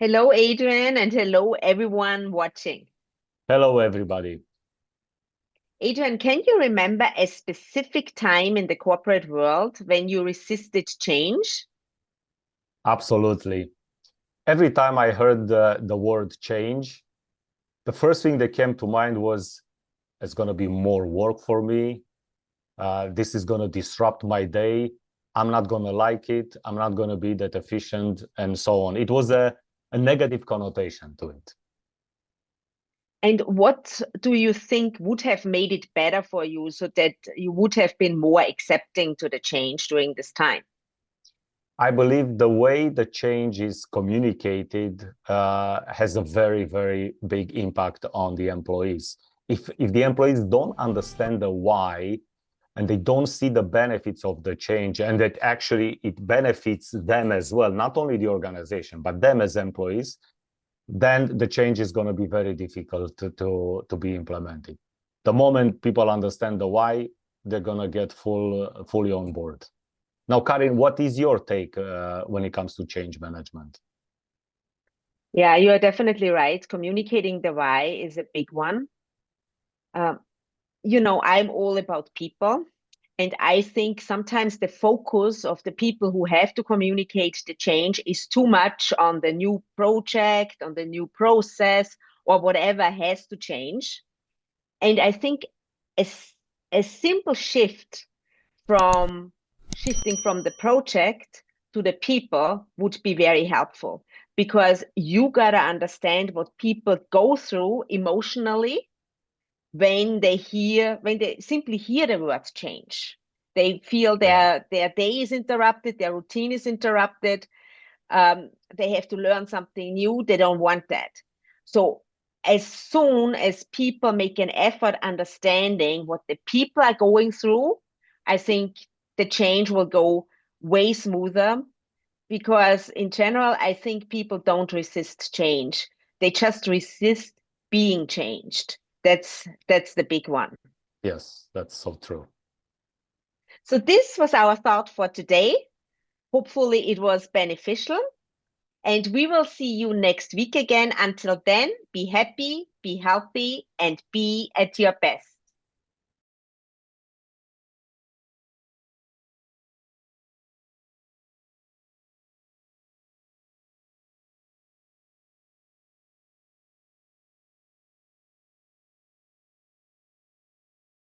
Hello, Adrian, and hello, everyone watching. Hello, everybody. Adrian, can you remember a specific time in the corporate world when you resisted change? Absolutely. Every time I heard the word change, the first thing that came to mind was it's going to be more work for me. This is going to disrupt my day. I'm not going to like it. I'm not going to be that efficient, and so on. It was a negative connotation to it. And what do you think would have made it better for you so that you would have been more accepting to the change during this time? I believe the way the change is communicated has a very, very big impact on the employees. If the employees don't understand the why and they don't see the benefits of the change and that actually it benefits them as well, not only the organization, but them as employees, then the change is going to be very difficult to be implemented. The moment people understand the why, they're going to get fully on board. Now, Karin, what is your take when it comes to change management? Yeah, you are definitely right. Communicating the why is a big one. Um, I'm all about people. And I think sometimes the focus of the people who have to communicate the change is too much on the new project, on the new process, or whatever has to change. And I think a, a simple from shifting from the project to the people would be very helpful because you got to understand what people go through emotionally when they simply hear the word change. They feel Yeah. their day is interrupted, their routine is interrupted. They have to learn something new. They don't want that. So as soon as people make an effort understanding what the people are going through, I think the change will go way smoother because in general, I think people don't resist change. They just resist being changed. That's the big one. Yes, that's so true. So this was our thought for today. Hopefully it was beneficial and we will see you next week again. Until then, be happy, be healthy, and be at your best.